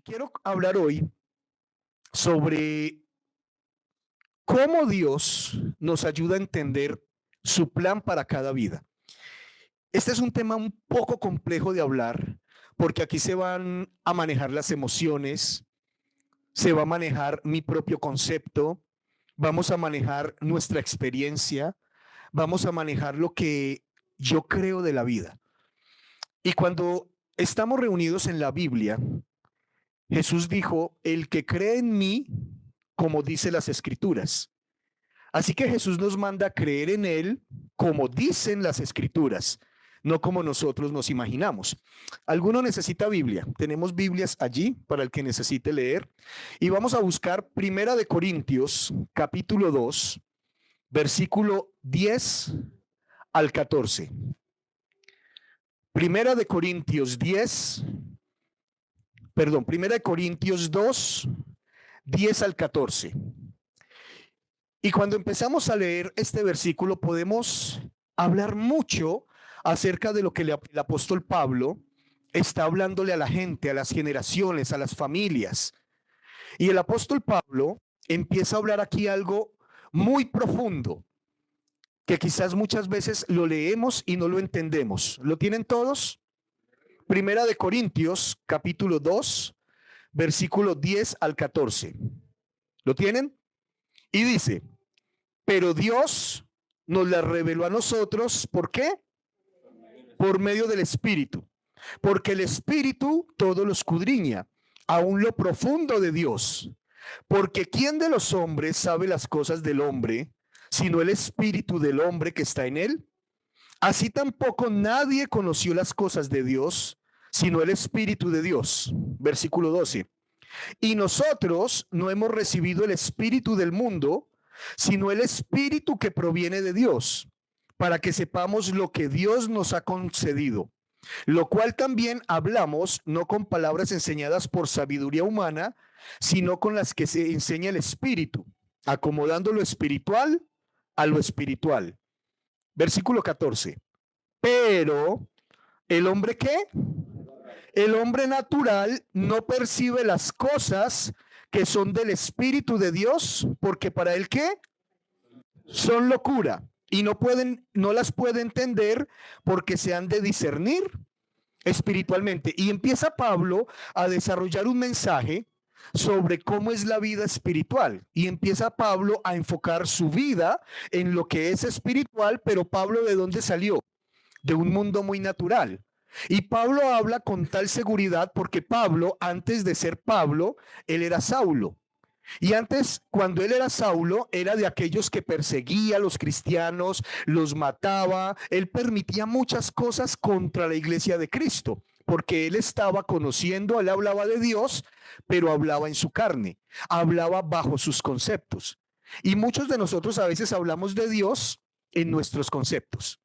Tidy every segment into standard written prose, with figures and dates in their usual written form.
quiero hablar hoy sobre cómo Dios nos ayuda a entender su plan para cada vida. Este es un tema un poco complejo de hablar porque aquí se van a manejar las emociones, se va a manejar mi propio concepto, vamos a manejar nuestra experiencia, vamos a manejar lo que yo creo de la vida. Y cuando estamos reunidos en la Biblia, Jesús dijo, el que cree en mí, como dice las escrituras. Así que Jesús nos manda a creer en Él como dicen las escrituras, no como nosotros nos imaginamos. ¿Alguno necesita Biblia? Tenemos Biblias allí para el que necesite leer. Y vamos a buscar Primera de Corintios, capítulo 2, versículo 10 al 14. Primera de Corintios 2, 10 al 14. Y cuando empezamos a leer este versículo podemos hablar mucho acerca de lo que el apóstol Pablo está hablándole a la gente, a las generaciones, a las familias. Y el apóstol Pablo empieza a hablar aquí algo muy profundo, que quizás muchas veces lo leemos y no lo entendemos. ¿Lo tienen todos? Primera de Corintios, capítulo 2, versículo 10 al 14. ¿Lo tienen? Y dice, pero Dios nos la reveló a nosotros, ¿por qué? Por medio del Espíritu. Porque el Espíritu todo lo escudriña, aún lo profundo de Dios. Porque ¿quién de los hombres sabe las cosas del hombre, sino el Espíritu del hombre que está en él? Así tampoco nadie conoció las cosas de Dios, sino el Espíritu de Dios. Versículo 12. Y nosotros no hemos recibido el espíritu del mundo, sino el espíritu que proviene de Dios, para que sepamos lo que Dios nos ha concedido, lo cual también hablamos no con palabras enseñadas por sabiduría humana, sino con las que se enseña el espíritu, acomodando lo espiritual a lo espiritual. Versículo 14. Pero el hombre ¿qué? El hombre natural no percibe las cosas que son del Espíritu de Dios, porque para él ¿qué? Son locura y no las puede entender porque se han de discernir espiritualmente. Y empieza Pablo a desarrollar un mensaje sobre cómo es la vida espiritual y empieza Pablo a enfocar su vida en lo que es espiritual, pero Pablo ¿de dónde salió? De un mundo muy natural. Y Pablo habla con tal seguridad porque Pablo, antes de ser Pablo, él era Saulo. Y antes, cuando él era Saulo, era de aquellos que perseguía a los cristianos, los mataba. Él permitía muchas cosas contra la iglesia de Cristo, porque él estaba conociendo, él hablaba de Dios, pero hablaba en su carne, hablaba bajo sus conceptos. Y muchos de nosotros a veces hablamos de Dios en nuestros conceptos.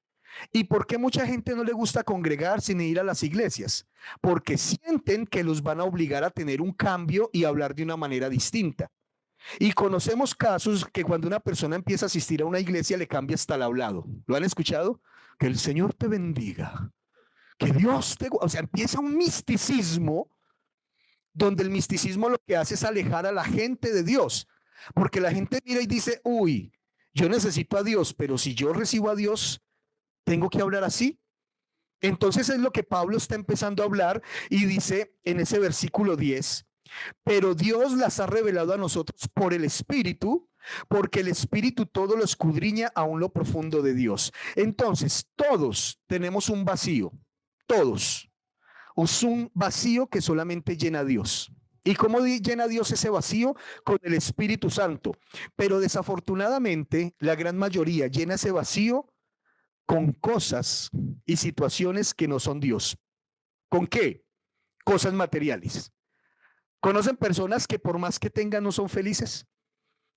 ¿Y por qué mucha gente no le gusta congregarse ni ir a las iglesias? Porque sienten que los van a obligar a tener un cambio y hablar de una manera distinta. Y conocemos casos que cuando una persona empieza a asistir a una iglesia le cambia hasta el hablado. ¿Lo han escuchado? Que el Señor te bendiga. Que Dios te... O sea, empieza un misticismo donde el misticismo lo que hace es alejar a la gente de Dios. Porque la gente mira y dice, uy, yo necesito a Dios, pero si yo recibo a Dios, ¿tengo que hablar así? Entonces es lo que Pablo está empezando a hablar y dice en ese versículo 10, pero Dios las ha revelado a nosotros por el Espíritu, porque el Espíritu todo lo escudriña aún lo profundo de Dios. Entonces todos tenemos un vacío, todos. Es un vacío que solamente llena Dios. ¿Y cómo llena Dios ese vacío? Con el Espíritu Santo. Pero desafortunadamente la gran mayoría llena ese vacío con cosas y situaciones que no son Dios. ¿Con qué? Cosas materiales. ¿Conocen personas que por más que tengan no son felices?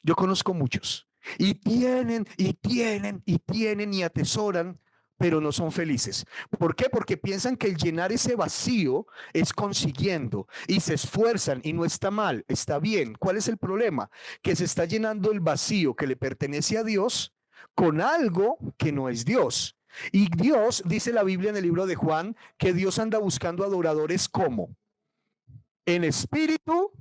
Yo conozco muchos. Y tienen, y tienen, y tienen, y atesoran, pero no son felices. ¿Por qué? Porque piensan que el llenar ese vacío es consiguiendo y se esfuerzan y no está mal, está bien. ¿Cuál es el problema? Que se está llenando el vacío que le pertenece a Dios con algo que no es Dios. Y Dios, dice la Biblia en el libro de Juan, que Dios anda buscando adoradores como en espíritu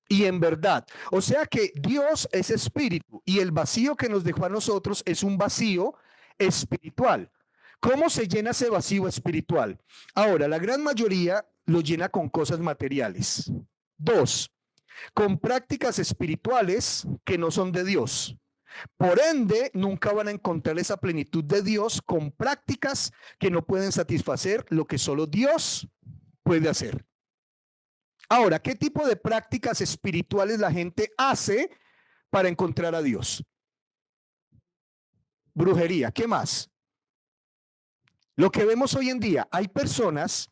y en verdad. O sea que Dios es espíritu y el vacío que nos dejó a nosotros es un vacío espiritual. ¿Cómo se llena ese vacío espiritual? Ahora, la gran mayoría lo llena con cosas materiales. Dos, con prácticas espirituales que no son de Dios. Por ende, nunca van a encontrar esa plenitud de Dios con prácticas que no pueden satisfacer lo que solo Dios puede hacer. Ahora, ¿qué tipo de prácticas espirituales la gente hace para encontrar a Dios? Brujería, ¿qué más? Lo que vemos hoy en día, hay personas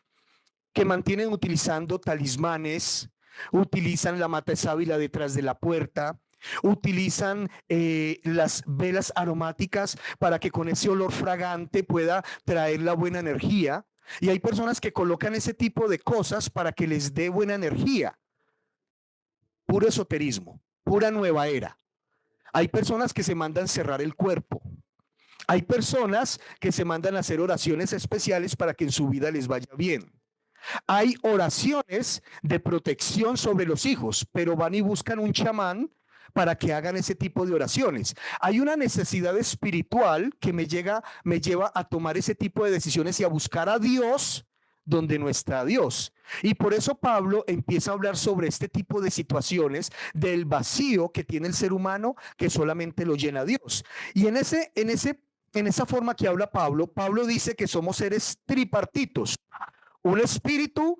que mantienen utilizando talismanes, utilizan la mata de sábila detrás de la puerta, utilizan las velas aromáticas para que con ese olor fragante pueda traer la buena energía. Y hay personas que colocan ese tipo de cosas para que les dé buena energía. Puro esoterismo, pura nueva era. Hay personas que se mandan cerrar el cuerpo. Hay personas que se mandan a hacer oraciones especiales para que en su vida les vaya bien. Hay oraciones de protección sobre los hijos, pero van y buscan un chamán para que hagan ese tipo de oraciones. Hay una necesidad espiritual que me lleva a tomar ese tipo de decisiones y a buscar a Dios donde no está Dios. Y por eso Pablo empieza a hablar sobre este tipo de situaciones del vacío que tiene el ser humano que solamente lo llena Dios. Y en esa forma que habla Pablo, Pablo dice que somos seres tripartitos: un espíritu,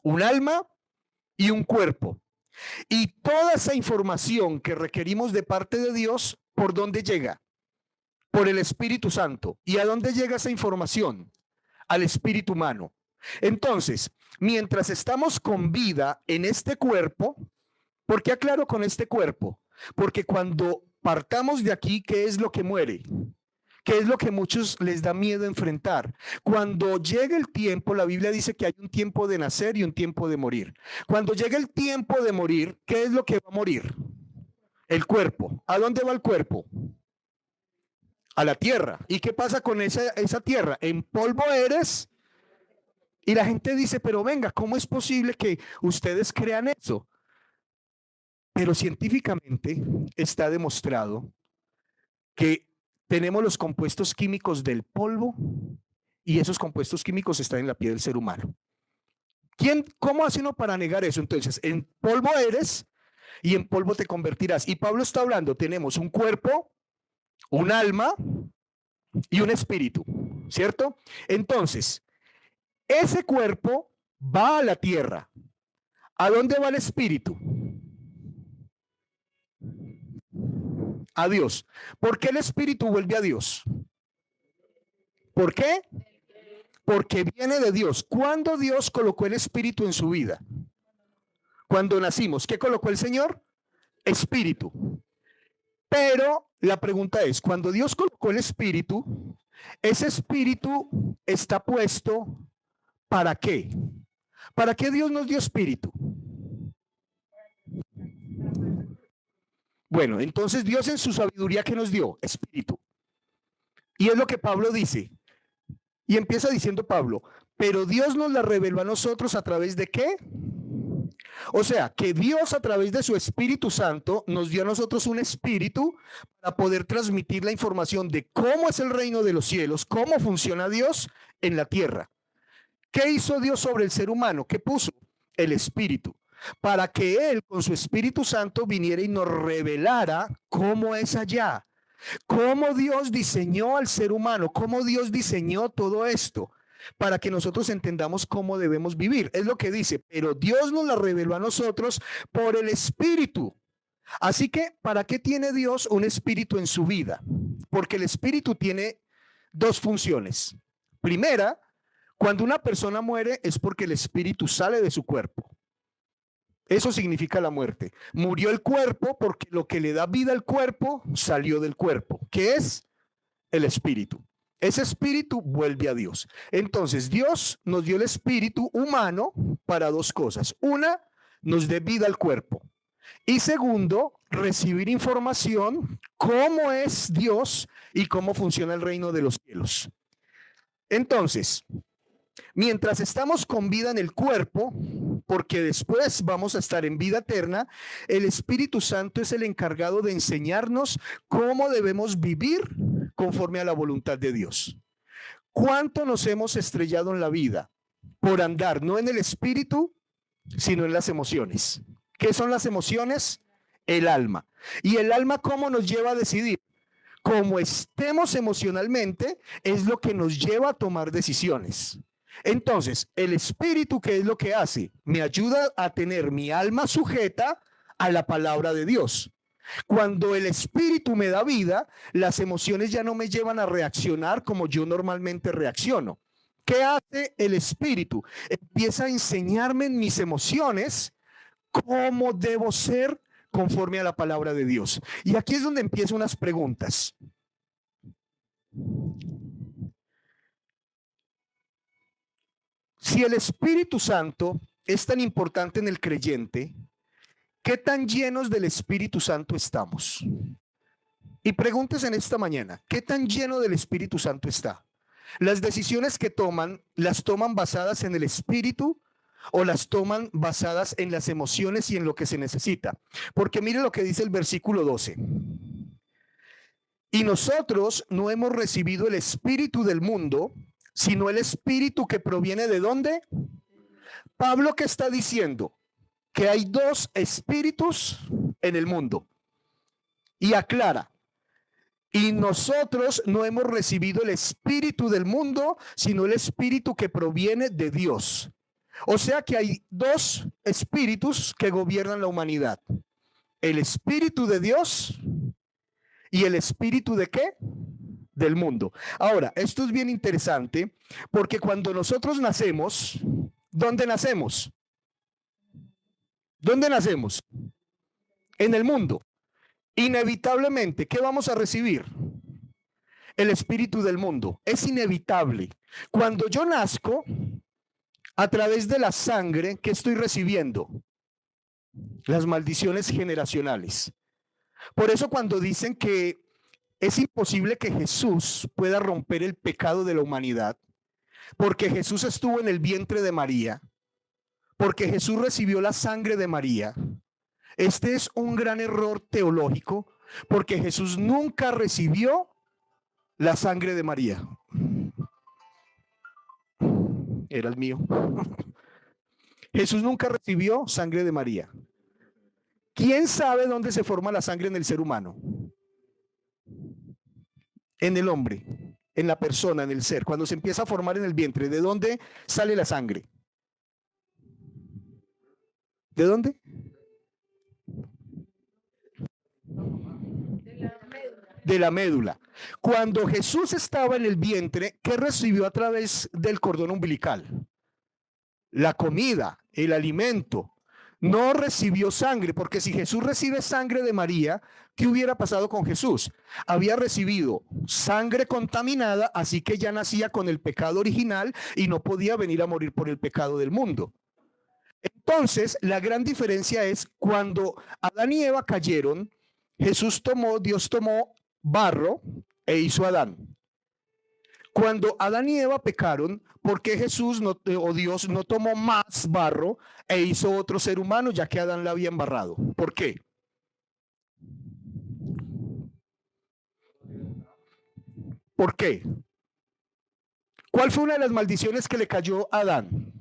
un alma y un cuerpo. Y toda esa información que requerimos de parte de Dios, ¿por dónde llega? Por el Espíritu Santo. ¿Y a dónde llega esa información? Al espíritu humano. Entonces, mientras estamos con vida en este cuerpo, ¿por qué aclaro con este cuerpo? Porque cuando partamos de aquí, ¿qué es lo que muere? ¿Qué es lo que a muchos les da miedo enfrentar? Cuando llegue el tiempo, la Biblia dice que hay un tiempo de nacer y un tiempo de morir. Cuando llegue el tiempo de morir, ¿qué es lo que va a morir? El cuerpo. ¿A dónde va el cuerpo? A la tierra. ¿Y qué pasa con esa tierra? En polvo eres. Y la gente dice, pero venga, ¿cómo es posible que ustedes crean eso? Pero científicamente está demostrado que tenemos los compuestos químicos del polvo y esos compuestos químicos están en la piel del ser humano. ¿Cómo hace uno para negar eso? Entonces, en polvo eres y en polvo te convertirás. Y Pablo está hablando, tenemos un cuerpo, un alma y un espíritu, ¿cierto? Entonces, ese cuerpo va a la tierra. ¿A dónde va el espíritu? A Dios. ¿Por qué el espíritu vuelve a Dios? ¿Por qué? Porque viene de Dios. ¿Cuándo Dios colocó el espíritu en su vida? Cuando nacimos. ¿Qué colocó el Señor? Espíritu. Pero la pregunta es, cuando Dios colocó el espíritu, ese espíritu está puesto ¿para qué? ¿Para qué Dios nos dio espíritu? Bueno, entonces Dios en su sabiduría, ¿qué nos dio? Espíritu. Y es lo que Pablo dice. Y empieza diciendo Pablo, pero Dios nos la reveló a nosotros a través de ¿qué? O sea, que Dios a través de su Espíritu Santo nos dio a nosotros un espíritu para poder transmitir la información de cómo es el reino de los cielos, cómo funciona Dios en la tierra. ¿Qué hizo Dios sobre el ser humano? ¿Qué puso? El espíritu. Para que Él con su Espíritu Santo viniera y nos revelara cómo es allá. Cómo Dios diseñó al ser humano, cómo Dios diseñó todo esto, para que nosotros entendamos cómo debemos vivir. Es lo que dice, pero Dios nos la reveló a nosotros por el Espíritu. Así que, ¿para qué tiene Dios un espíritu en su vida? Porque el espíritu tiene dos funciones. Primera, cuando una persona muere es porque el espíritu sale de su cuerpo. Eso significa la muerte. Murió el cuerpo porque lo que le da vida al cuerpo salió del cuerpo, que es el espíritu. Ese espíritu vuelve a Dios. Entonces, Dios nos dio el espíritu humano para dos cosas. Una, nos dé vida al cuerpo. Y segundo, recibir información, cómo es Dios y cómo funciona el reino de los cielos. Entonces, mientras estamos con vida en el cuerpo, porque después vamos a estar en vida eterna, el Espíritu Santo es el encargado de enseñarnos cómo debemos vivir conforme a la voluntad de Dios. ¿Cuánto nos hemos estrellado en la vida por andar no en el Espíritu, sino en las emociones? ¿Qué son las emociones? El alma. ¿Y el alma cómo nos lleva a decidir? Como estemos emocionalmente, es lo que nos lleva a tomar decisiones. Entonces, el Espíritu, ¿qué es lo que hace? Me ayuda a tener mi alma sujeta a la palabra de Dios. Cuando el Espíritu me da vida, las emociones ya no me llevan a reaccionar como yo normalmente reacciono. ¿Qué hace el Espíritu? Empieza a enseñarme en mis emociones cómo debo ser conforme a la palabra de Dios. Y aquí es donde empiezan unas preguntas. Si el Espíritu Santo es tan importante en el creyente, ¿qué tan llenos del Espíritu Santo estamos? Y pregúntese en esta mañana, ¿qué tan lleno del Espíritu Santo está? ¿Las decisiones que toman, las toman basadas en el Espíritu o las toman basadas en las emociones y en lo que se necesita? Porque mire lo que dice el versículo 12. Y nosotros no hemos recibido el espíritu del mundo, sino el espíritu que proviene ¿de dónde? Pablo, ¿qué está diciendo? Que hay dos espíritus en el mundo. Y aclara, y nosotros no hemos recibido el espíritu del mundo, sino el espíritu que proviene de Dios. O sea que hay dos espíritus que gobiernan la humanidad. El espíritu de Dios y el espíritu ¿de qué? Del mundo. Ahora, esto es bien interesante porque cuando nosotros nacemos, ¿dónde nacemos? ¿Dónde nacemos? En el mundo. Inevitablemente, ¿qué vamos a recibir? El espíritu del mundo. Es inevitable. Cuando yo nazco, a través de la sangre, ¿qué estoy recibiendo? Las maldiciones generacionales. Por eso cuando dicen que es imposible que Jesús pueda romper el pecado de la humanidad, porque Jesús estuvo en el vientre de María, porque Jesús recibió la sangre de María. Este es un gran error teológico, porque Jesús nunca recibió la sangre de María. Era el mío. Jesús nunca recibió sangre de María. ¿Quién sabe dónde se forma la sangre en el ser humano? En el hombre, en la persona, en el ser. Cuando se empieza a formar en el vientre, ¿de dónde sale la sangre? ¿De dónde? De la médula. Cuando Jesús estaba en el vientre, ¿qué recibió a través del cordón umbilical? La comida, el alimento. No recibió sangre, porque si Jesús recibe sangre de María, ¿qué hubiera pasado con Jesús? Había recibido sangre contaminada, así que ya nacía con el pecado original y no podía venir a morir por el pecado del mundo. Entonces, la gran diferencia es cuando Adán y Eva cayeron, Dios tomó barro e hizo a Adán. Cuando Adán y Eva pecaron, ¿por qué Jesús o Dios no tomó más barro e hizo otro ser humano, ya que Adán la había embarrado? ¿Por qué? ¿Por qué? ¿Cuál fue una de las maldiciones que le cayó a Adán?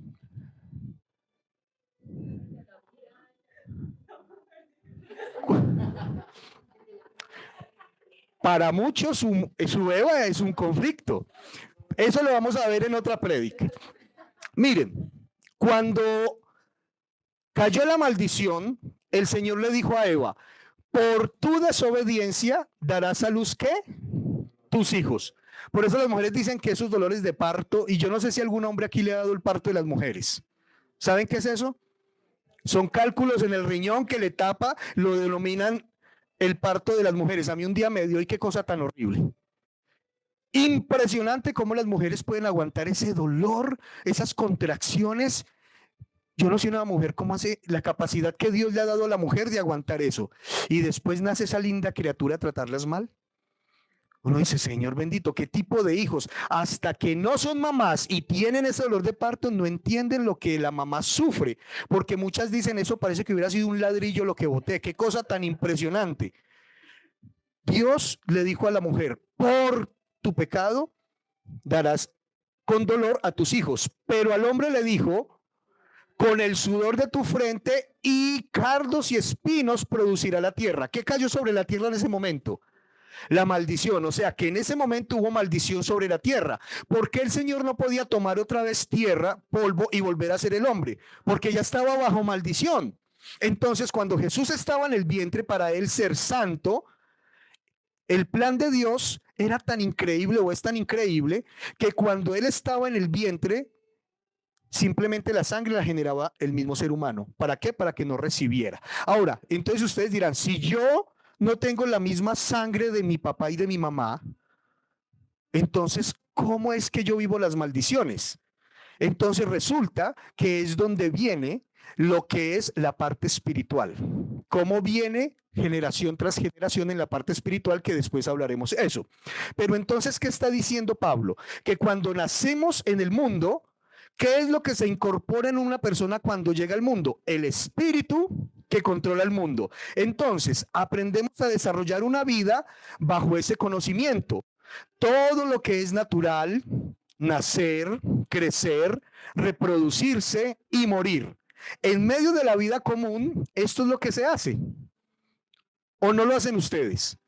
Para muchos su Eva es un conflicto. Eso lo vamos a ver en otra prédica. Miren, cuando cayó la maldición, el Señor le dijo a Eva, por tu desobediencia darás a luz ¿qué? Tus hijos. Por eso las mujeres dicen que esos dolores de parto, y yo no sé si algún hombre aquí le ha dado el parto de las mujeres. ¿Saben qué es eso? Son cálculos en el riñón que le tapa, lo denominan el parto de las mujeres. A mí un día me dio y qué cosa tan horrible. Impresionante cómo las mujeres pueden aguantar ese dolor, esas contracciones. Yo no sé una mujer cómo hace la capacidad que Dios le ha dado a la mujer de aguantar eso. Y después nace esa linda criatura a tratarlas mal. Uno dice, Señor bendito, ¿qué tipo de hijos? Hasta que no son mamás y tienen ese dolor de parto, no entienden lo que la mamá sufre, porque muchas dicen, eso parece que hubiera sido un ladrillo lo que boté, qué cosa tan impresionante. Dios le dijo a la mujer, por tu pecado darás con dolor a tus hijos, pero al hombre le dijo, con el sudor de tu frente y cardos y espinos producirá la tierra. ¿Qué cayó sobre la tierra en ese momento? La maldición, o sea que en ese momento hubo maldición sobre la tierra. ¿Por qué el Señor no podía tomar otra vez tierra, polvo y volver a ser el hombre? Porque ya estaba bajo maldición. Entonces, cuando Jesús estaba en el vientre, para él ser santo, el plan de Dios era tan increíble o es tan increíble que cuando él estaba en el vientre, simplemente la sangre la generaba el mismo ser humano. ¿Para qué? Para que no recibiera. Ahora, entonces ustedes dirán, si yo no tengo la misma sangre de mi papá y de mi mamá, entonces, ¿cómo es que yo vivo las maldiciones? Entonces resulta que es donde viene lo que es la parte espiritual. ¿Cómo viene generación tras generación en la parte espiritual? Que después hablaremos de eso. Pero entonces, ¿qué está diciendo Pablo? Que cuando nacemos en el mundo, ¿qué es lo que se incorpora en una persona cuando llega al mundo? El espíritu que controla el mundo. Entonces, aprendemos a desarrollar una vida bajo ese conocimiento. Todo lo que es natural, nacer, crecer, reproducirse y morir. En medio de la vida común, esto es lo que se hace. ¿O no lo hacen ustedes?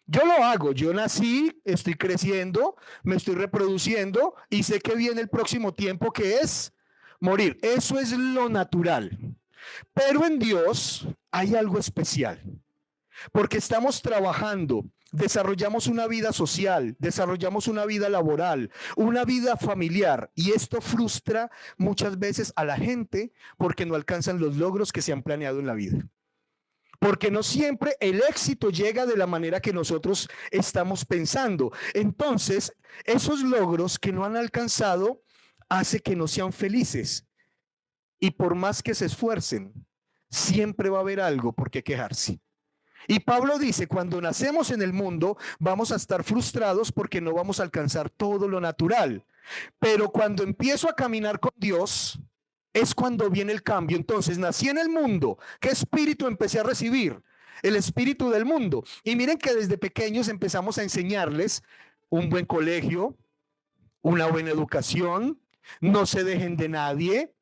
Yo lo hago, yo nací, estoy creciendo, me estoy reproduciendo y sé que viene el próximo tiempo que es morir. Eso es lo natural. Pero en Dios hay algo especial, porque estamos trabajando, desarrollamos una vida social, desarrollamos una vida laboral, una vida familiar, y esto frustra muchas veces a la gente porque no alcanzan los logros que se han planeado en la vida. Porque no siempre el éxito llega de la manera que nosotros estamos pensando. Entonces, esos logros que no han alcanzado hace que no sean felices. Y por más que se esfuercen, siempre va a haber algo por qué quejarse. Y Pablo dice, cuando nacemos en el mundo, vamos a estar frustrados porque no vamos a alcanzar todo lo natural. Pero cuando empiezo a caminar con Dios, es cuando viene el cambio. Entonces, nací en el mundo. ¿Qué espíritu empecé a recibir? El espíritu del mundo. Y miren que desde pequeños empezamos a enseñarles un buen colegio, una buena educación, no se dejen de nadie,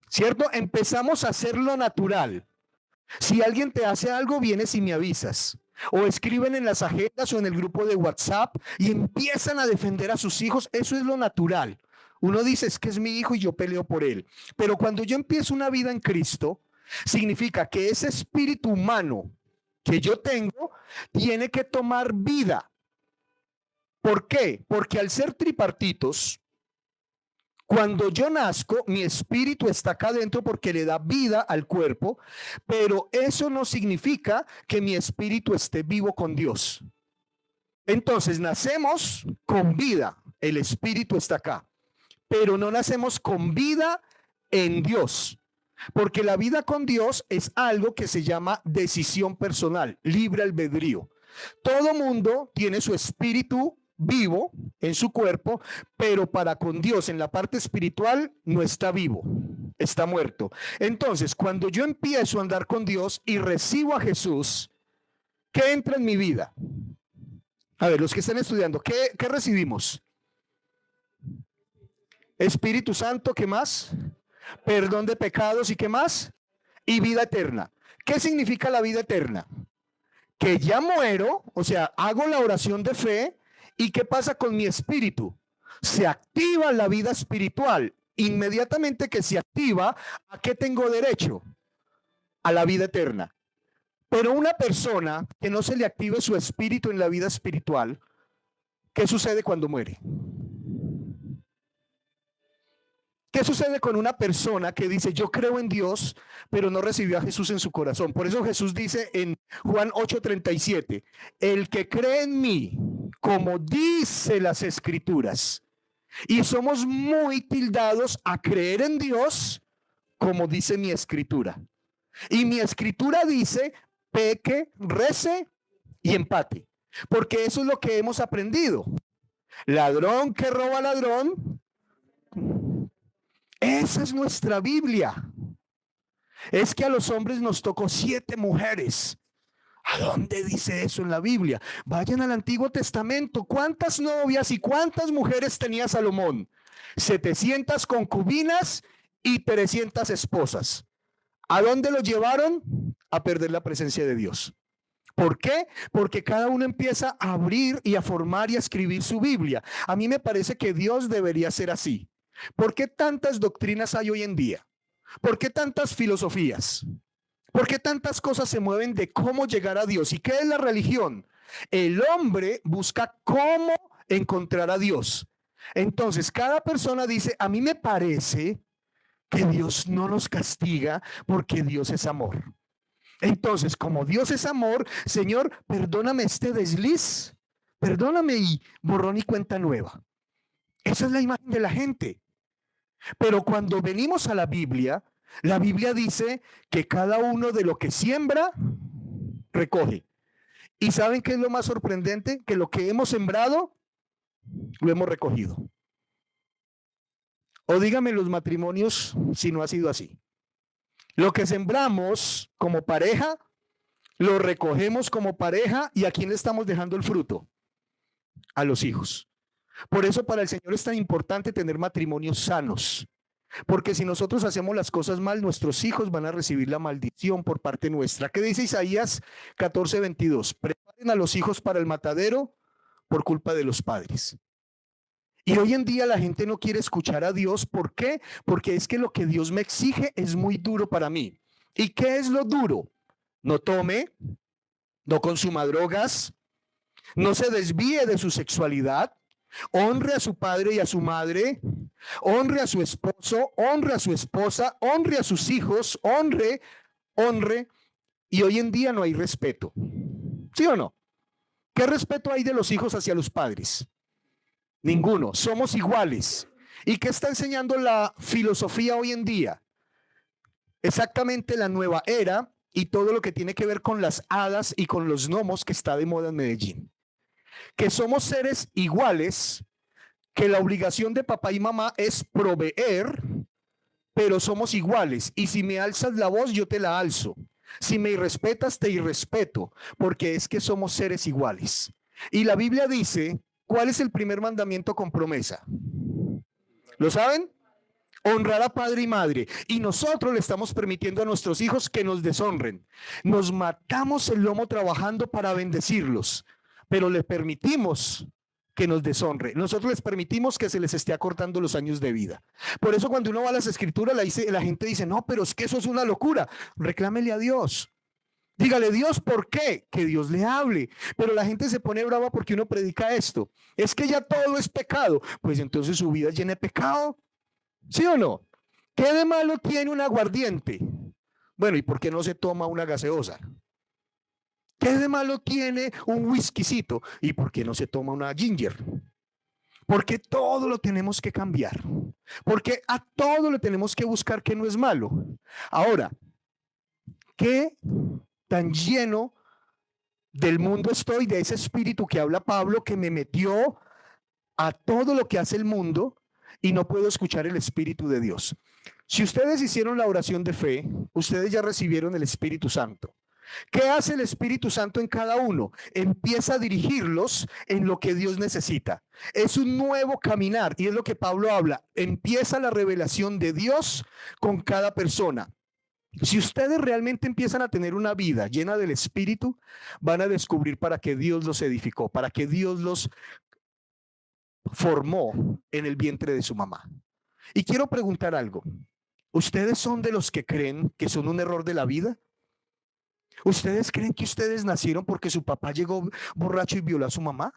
¿cierto? Empezamos a hacer lo natural. Si alguien te hace algo, vienes y me avisas. O escriben en las agendas o en el grupo de WhatsApp y empiezan a defender a sus hijos. Eso es lo natural. Uno dice, es que es mi hijo y yo peleo por él. Pero cuando yo empiezo una vida en Cristo, significa que ese espíritu humano que yo tengo tiene que tomar vida. ¿Por qué? Porque al ser tripartitos, cuando yo nazco, mi espíritu está acá adentro porque le da vida al cuerpo, pero eso no significa que mi espíritu esté vivo con Dios. Entonces, nacemos con vida, el espíritu está acá, pero no nacemos con vida en Dios, porque la vida con Dios es algo que se llama decisión personal, libre albedrío. Todo mundo tiene su espíritu vivo en su cuerpo, pero para con Dios en la parte espiritual no está vivo, está muerto. Entonces, cuando yo empiezo a andar con Dios y recibo a Jesús, ¿qué entra en mi vida? A ver, los que están estudiando, ¿qué recibimos? Espíritu Santo, ¿qué más? Perdón de pecados y ¿qué más? Y vida eterna. ¿Qué significa la vida eterna? Que ya muero, o sea, hago la oración de fe. ¿Y qué pasa con mi espíritu? Se activa la vida espiritual. Inmediatamente que se activa, ¿a qué tengo derecho? A la vida eterna. Pero una persona que no se le active su espíritu en la vida espiritual, ¿qué sucede cuando muere? ¿Qué sucede con una persona que dice, yo creo en Dios, pero no recibió a Jesús en su corazón? Por eso Jesús dice en Juan 8:37, el que cree en mí, como dice las escrituras. Y somos muy tildados a creer en Dios, como dice mi escritura. Y mi escritura dice, peque, rece y empate. Porque eso es lo que hemos aprendido. Ladrón que roba ladrón. Esa es nuestra Biblia. Es que a los hombres nos tocó 7 mujeres. ¿A dónde dice eso en la Biblia? Vayan al Antiguo Testamento. ¿Cuántas novias y cuántas mujeres tenía Salomón? 700 concubinas y 300 esposas. ¿A dónde lo llevaron? A perder la presencia de Dios. ¿Por qué? Porque cada uno empieza a abrir y a formar y a escribir su Biblia. A mí me parece que Dios debería ser así. ¿Por qué tantas doctrinas hay hoy en día? ¿Por qué tantas filosofías? ¿Por qué tantas cosas se mueven de cómo llegar a Dios? ¿Y qué es la religión? El hombre busca cómo encontrar a Dios. Entonces, cada persona dice, a mí me parece que Dios no nos castiga porque Dios es amor. Entonces, como Dios es amor, Señor, perdóname este desliz, perdóname y borrón y cuenta nueva. Esa es la imagen de la gente. Pero cuando venimos a la Biblia dice que cada uno de lo que siembra, recoge. ¿Y saben qué es lo más sorprendente? Que lo que hemos sembrado, lo hemos recogido. O dígame los matrimonios si no ha sido así. Lo que sembramos como pareja, lo recogemos como pareja. ¿Y a quién le estamos dejando el fruto? A los hijos. Por eso para el Señor es tan importante tener matrimonios sanos. Porque si nosotros hacemos las cosas mal, nuestros hijos van a recibir la maldición por parte nuestra. ¿Qué dice Isaías 14:22? Preparen a los hijos para el matadero por culpa de los padres. Y hoy en día la gente no quiere escuchar a Dios. ¿Por qué? Porque es que lo que Dios me exige es muy duro para mí. ¿Y qué es lo duro? No tome, no consuma drogas, no se desvíe de su sexualidad, honre a su padre y a su madre, honre a su esposo, honre a su esposa, honre a sus hijos, honre. Y hoy en día no hay respeto. ¿Sí o no? ¿Qué respeto hay de los hijos hacia los padres? Ninguno. Somos iguales. ¿Y qué está enseñando la filosofía hoy en día? Exactamente la nueva era y todo lo que tiene que ver con las hadas y con los gnomos que está de moda en Medellín. Que somos seres iguales, que la obligación de papá y mamá es proveer, pero somos iguales. Y si me alzas la voz, yo te la alzo. Si me irrespetas, te irrespeto, porque es que somos seres iguales. Y la Biblia dice, ¿cuál es el primer mandamiento con promesa? ¿Lo saben? Honrar a padre y madre. Y nosotros le estamos permitiendo a nuestros hijos que nos deshonren. Nos matamos el lomo trabajando para bendecirlos, pero le permitimos que nos deshonre. Nosotros les permitimos que se les esté acortando los años de vida. Por eso cuando uno va a las escrituras, la gente dice, no, pero es que eso es una locura. Reclámele a Dios. Dígale, Dios, ¿por qué? Que Dios le hable. Pero la gente se pone brava porque uno predica esto. Es que ya todo es pecado. Pues entonces su vida es llena de pecado. ¿Sí o no? ¿Qué de malo tiene un aguardiente? Bueno, ¿y por qué no se toma una gaseosa? ¿Qué de malo tiene un whiskycito? ¿Y por qué no se toma una ginger? Porque todo lo tenemos que cambiar. Porque a todo le tenemos que buscar que no es malo. Ahora, ¿qué tan lleno del mundo estoy, de ese espíritu que habla Pablo, que me metió a todo lo que hace el mundo y no puedo escuchar el Espíritu de Dios? Si ustedes hicieron la oración de fe, ustedes ya recibieron el Espíritu Santo. ¿Qué hace el Espíritu Santo en cada uno? Empieza a dirigirlos en lo que Dios necesita. Es un nuevo caminar y es lo que Pablo habla. Empieza la revelación de Dios con cada persona. Si ustedes realmente empiezan a tener una vida llena del Espíritu, van a descubrir para qué Dios los edificó, para qué Dios los formó en el vientre de su mamá. Y quiero preguntar algo. ¿Ustedes son de los que creen que son un error de la vida? ¿Ustedes creen que ustedes nacieron porque su papá llegó borracho y violó a su mamá?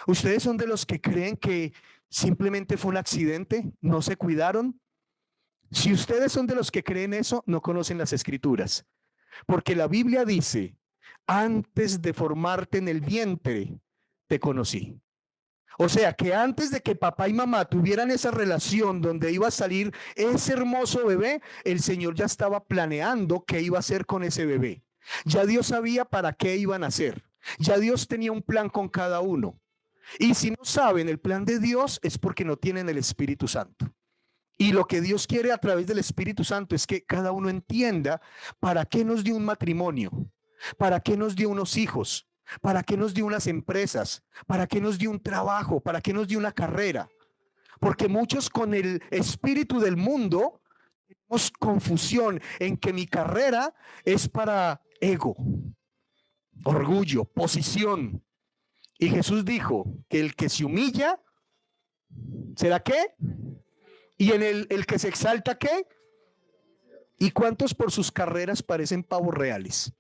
¿Ustedes son de los que creen que simplemente fue un accidente? ¿No se cuidaron? Si ustedes son de los que creen eso, no conocen las Escrituras. Porque la Biblia dice, antes de formarte en el vientre, te conocí. O sea que antes de que papá y mamá tuvieran esa relación donde iba a salir ese hermoso bebé, el Señor ya estaba planeando qué iba a hacer con ese bebé. Ya Dios sabía para qué iban a hacer. Ya Dios tenía un plan con cada uno. Y si no saben el plan de Dios es porque no tienen el Espíritu Santo. Y lo que Dios quiere a través del Espíritu Santo es que cada uno entienda para qué nos dio un matrimonio, para qué nos dio unos hijos, para qué nos dio unas empresas, para qué nos dio un trabajo, para qué nos dio una carrera. Porque muchos con el espíritu del mundo tenemos confusión en que mi carrera es para ego, orgullo, posición. Y Jesús dijo que el que se humilla, ¿será qué? Y en el que se exalta, ¿qué? ¿Y cuántos por sus carreras parecen pavos reales?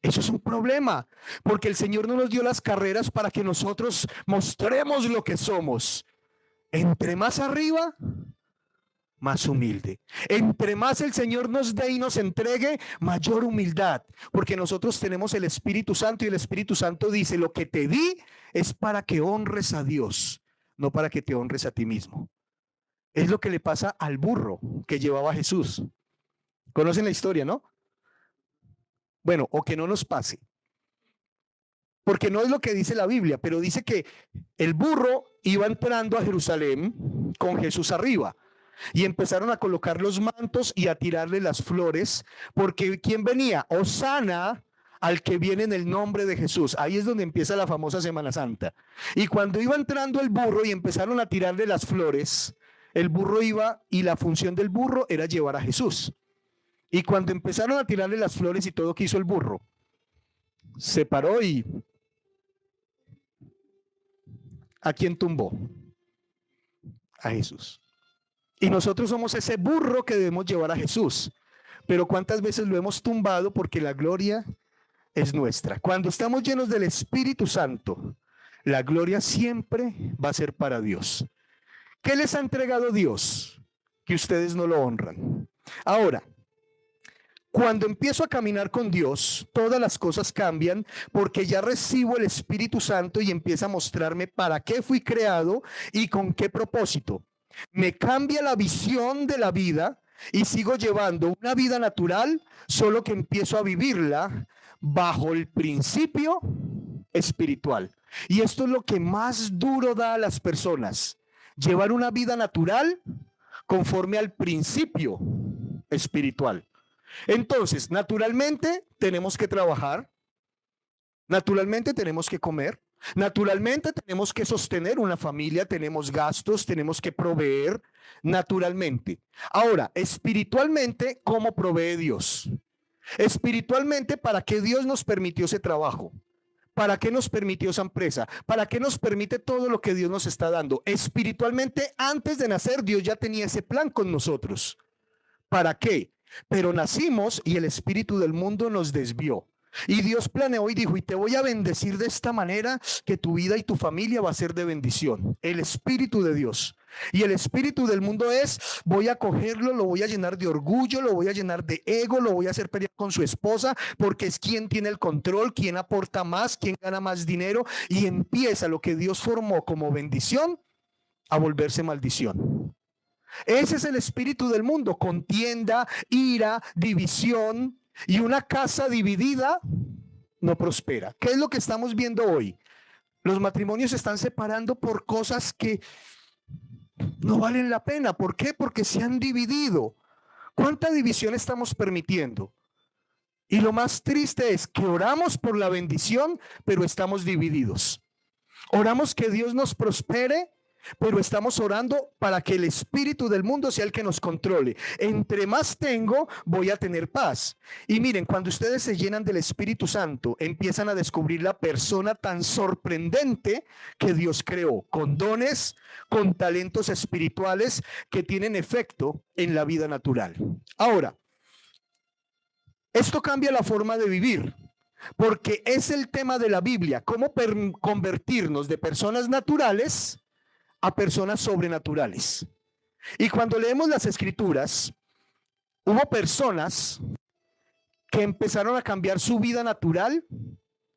Eso es un problema, porque el Señor no nos dio las carreras para que nosotros mostremos lo que somos. Entre más arriba, más humilde. Entre más el Señor nos dé y nos entregue, mayor humildad, porque nosotros tenemos el Espíritu Santo y el Espíritu Santo dice, lo que te di es para que honres a Dios, no para que te honres a ti mismo. Es lo que le pasa al burro que llevaba a Jesús. ¿Conocen la historia, no? Bueno, o que no nos pase. Porque no es lo que dice la Biblia, pero dice que el burro iba entrando a Jerusalén con Jesús arriba. Y empezaron a colocar los mantos y a tirarle las flores, porque ¿quién venía? Hosana al que viene en el nombre de Jesús. Ahí es donde empieza la famosa Semana Santa. Y cuando iba entrando el burro y empezaron a tirarle las flores, el burro iba y la función del burro era llevar a Jesús. Y cuando empezaron a tirarle las flores y todo, ¿qué hizo el burro? Se paró y ¿a quién tumbó? A Jesús. Y nosotros somos ese burro que debemos llevar a Jesús. Pero ¿cuántas veces lo hemos tumbado? Porque la gloria es nuestra. Cuando estamos llenos del Espíritu Santo, la gloria siempre va a ser para Dios. ¿Qué les ha entregado Dios? Que ustedes no lo honran. Ahora, cuando empiezo a caminar con Dios, todas las cosas cambian porque ya recibo el Espíritu Santo y empieza a mostrarme para qué fui creado y con qué propósito. Me cambia la visión de la vida y sigo llevando una vida natural, solo que empiezo a vivirla bajo el principio espiritual. Y esto es lo que más duro da a las personas, llevar una vida natural conforme al principio espiritual. Entonces, naturalmente tenemos que trabajar, naturalmente tenemos que comer, naturalmente tenemos que sostener una familia, tenemos gastos, tenemos que proveer naturalmente. Ahora, espiritualmente, ¿cómo provee Dios? Espiritualmente, ¿para qué Dios nos permitió ese trabajo? ¿Para qué nos permitió esa empresa? ¿Para qué nos permite todo lo que Dios nos está dando? Espiritualmente, antes de nacer, Dios ya tenía ese plan con nosotros. ¿Para qué? Pero nacimos y el espíritu del mundo nos desvió. Y Dios planeó y dijo, y te voy a bendecir de esta manera que tu vida y tu familia va a ser de bendición. El espíritu de Dios. Y el espíritu del mundo es, voy a cogerlo, lo voy a llenar de orgullo, lo voy a llenar de ego, lo voy a hacer pelear con su esposa, porque es quien tiene el control, quien aporta más, quien gana más dinero. Y empieza lo que Dios formó como bendición a volverse maldición. Ese es el espíritu del mundo, contienda, ira, división, y una casa dividida no prospera. ¿Qué es lo que estamos viendo hoy? Los matrimonios se están separando por cosas que no valen la pena. ¿Por qué? Porque se han dividido. ¿Cuánta división estamos permitiendo? Y lo más triste es que oramos por la bendición, pero estamos divididos. Oramos que Dios nos prospere, pero estamos orando para que el espíritu del mundo sea el que nos controle. Entre más tengo, voy a tener paz. Y miren, cuando ustedes se llenan del Espíritu Santo, empiezan a descubrir la persona tan sorprendente que Dios creó, con dones, con talentos espirituales que tienen efecto en la vida natural. Ahora, esto cambia la forma de vivir. Porque es el tema de la Biblia, cómo convertirnos de personas naturales a personas sobrenaturales. Y cuando leemos las escrituras, hubo personas que empezaron a cambiar su vida natural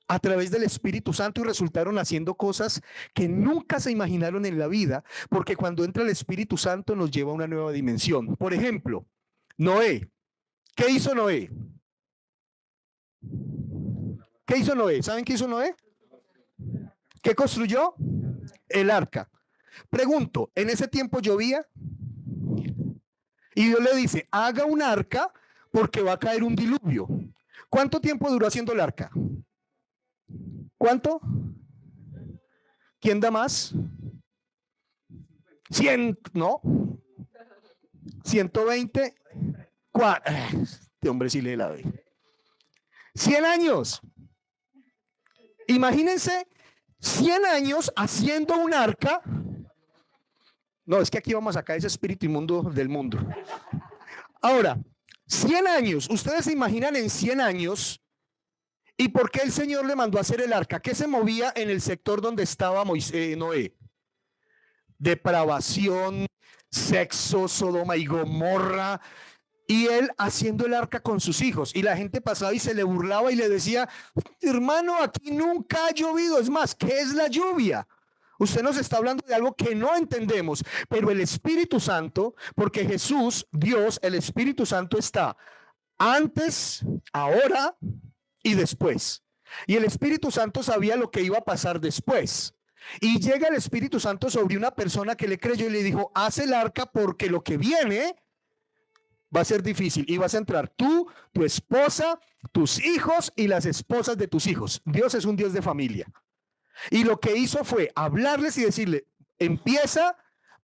a través del Espíritu Santo y resultaron haciendo cosas que nunca se imaginaron en la vida, porque cuando entra el Espíritu Santo nos lleva a una nueva dimensión. Por ejemplo, Noé. ¿Qué hizo Noé? ¿Qué hizo Noé? ¿Saben qué hizo Noé? ¿Qué construyó? El arca. Pregunto, ¿en ese tiempo llovía? Y Dios le dice, haga un arca porque va a caer un diluvio. ¿Cuánto tiempo duró haciendo el arca? ¿Cuánto? ¿Quién da más? 100, no. 120. Este hombre sí lee la Biblia. 100 años. Imagínense 100 años haciendo un arca. No, es que aquí vamos a sacar ese espíritu inmundo del mundo. Ahora, 100 años. ¿Ustedes se imaginan en 100 años? ¿Y por qué el Señor le mandó a hacer el arca? ¿Qué se movía en el sector donde estaba Noé? Depravación, sexo, Sodoma y Gomorra. Y él haciendo el arca con sus hijos. Y la gente pasaba y se le burlaba y le decía, hermano, aquí nunca ha llovido. Es más, ¿qué es la lluvia? Usted nos está hablando de algo que no entendemos. Pero el Espíritu Santo, porque Jesús, Dios, el Espíritu Santo está antes, ahora y después. Y el Espíritu Santo sabía lo que iba a pasar después. Y llega el Espíritu Santo sobre una persona que le creyó y le dijo, haz el arca porque lo que viene va a ser difícil y vas a entrar tú, tu esposa, tus hijos y las esposas de tus hijos. Dios es un Dios de familia. Y lo que hizo fue hablarles y decirle, empieza,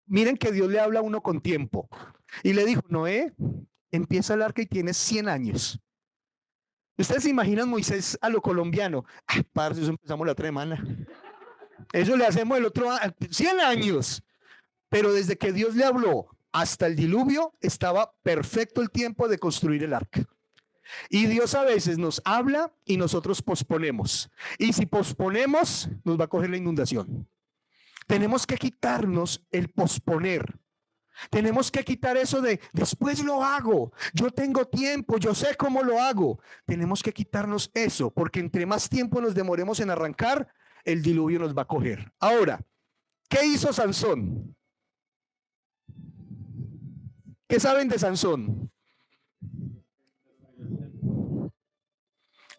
miren que Dios le habla a uno con tiempo. Y le dijo, Noé, empieza el arca y tienes 100 años. Ustedes se imaginan Moisés a lo colombiano. Parce, eso empezamos la otra semana. Eso le hacemos el otro 100 años. Pero desde que Dios le habló hasta el diluvio, estaba perfecto el tiempo de construir el arca. Y Dios a veces nos habla y nosotros posponemos. Y si posponemos, nos va a coger la inundación. Tenemos que quitarnos el posponer. Tenemos que quitar eso de después lo hago, yo tengo tiempo, yo sé cómo lo hago. Tenemos que quitarnos eso, porque entre más tiempo nos demoremos en arrancar, el diluvio nos va a coger. Ahora, ¿qué hizo Sansón? ¿Qué saben de Sansón?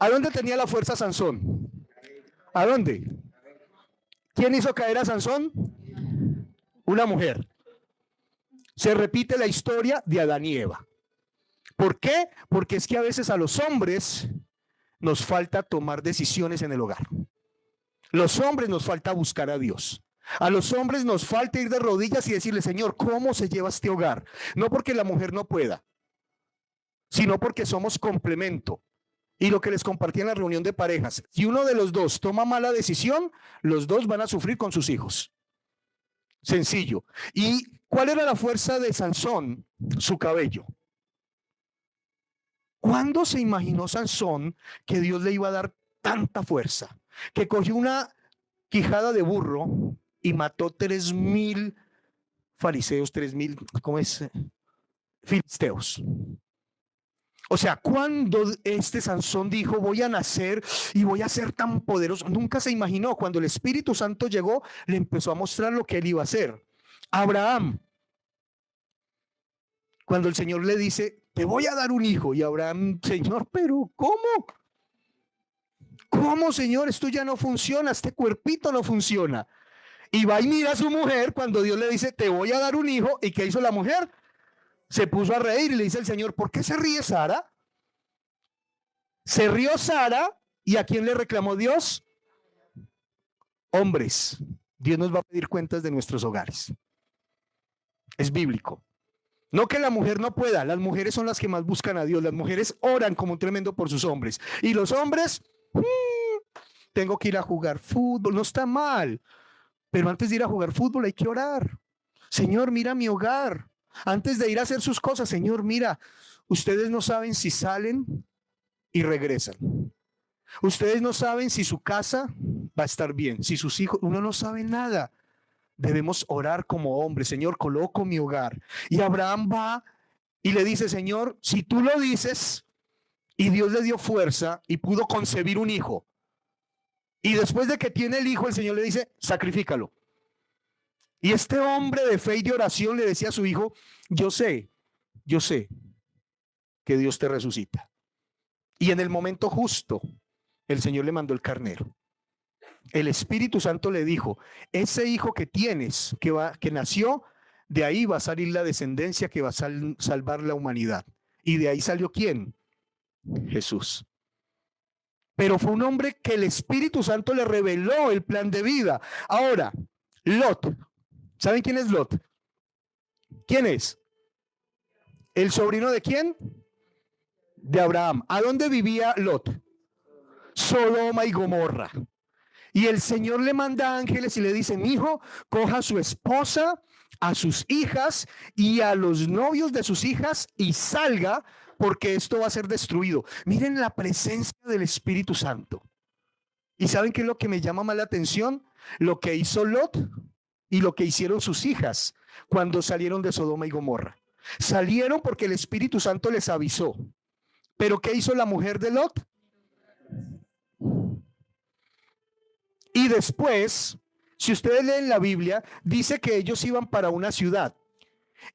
¿A dónde tenía la fuerza Sansón? ¿A dónde? ¿Quién hizo caer a Sansón? Una mujer. Se repite la historia de Adán y Eva. ¿Por qué? Porque es que a veces a los hombres nos falta tomar decisiones en el hogar. Los hombres nos falta buscar a Dios. A los hombres nos falta ir de rodillas y decirle, Señor, ¿cómo se lleva este hogar? No porque la mujer no pueda, sino porque somos complemento. Y lo que les compartí en la reunión de parejas, si uno de los dos toma mala decisión, los dos van a sufrir con sus hijos. Sencillo. ¿Y cuál era la fuerza de Sansón? Su cabello. ¿Cuándo se imaginó Sansón que Dios le iba a dar tanta fuerza? Que cogió una quijada de burro y mató 3,000 fariseos, 3,000, ¿cómo es? Filisteos. O sea, cuando este Sansón dijo, voy a nacer y voy a ser tan poderoso, nunca se imaginó. Cuando el Espíritu Santo llegó, le empezó a mostrar lo que él iba a hacer. Abraham, cuando el Señor le dice, te voy a dar un hijo, y Abraham, Señor, pero ¿cómo? ¿Cómo, Señor? Esto ya no funciona, este cuerpito no funciona. Y va y mira a su mujer cuando Dios le dice, te voy a dar un hijo. ¿Y qué hizo la mujer? Se puso a reír y le dice el Señor, ¿por qué se ríe Sara? Se rió Sara, ¿y a quién le reclamó Dios? Hombres. Dios nos va a pedir cuentas de nuestros hogares. Es bíblico. No que la mujer no pueda, las mujeres son las que más buscan a Dios. Las mujeres oran como un tremendo por sus hombres. Y los hombres, tengo que ir a jugar fútbol, no está mal. Pero antes de ir a jugar fútbol hay que orar. Señor, mira mi hogar. Antes de ir a hacer sus cosas, Señor, mira, ustedes no saben si salen y regresan. Ustedes no saben si su casa va a estar bien, si sus hijos, uno no sabe nada. Debemos orar como hombres. Señor, coloco mi hogar. Y Abraham va y le dice, Señor, si tú lo dices, y Dios le dio fuerza y pudo concebir un hijo. Y después de que tiene el hijo, el Señor le dice, sacrifícalo. Y este hombre de fe y de oración le decía a su hijo, yo sé que Dios te resucita. Y en el momento justo, el Señor le mandó el carnero. El Espíritu Santo le dijo, ese hijo que tienes, que nació, de ahí va a salir la descendencia que va a salvar la humanidad. Y de ahí salió ¿quién? Jesús. Pero fue un hombre que el Espíritu Santo le reveló el plan de vida. Ahora, Lot. ¿Saben quién es Lot? ¿Quién es? ¿El sobrino de quién? De Abraham. ¿A dónde vivía Lot? Sodoma y Gomorra. Y el Señor le manda ángeles y le dice, mi hijo, coja a su esposa, a sus hijas y a los novios de sus hijas y salga, porque esto va a ser destruido. Miren la presencia del Espíritu Santo. ¿Y saben qué es lo que me llama más la atención? Lo que hizo Lot y lo que hicieron sus hijas cuando salieron de Sodoma y Gomorra. Salieron porque el Espíritu Santo les avisó. ¿Pero qué hizo la mujer de Lot? Y después, si ustedes leen la Biblia, dice que ellos iban para una ciudad.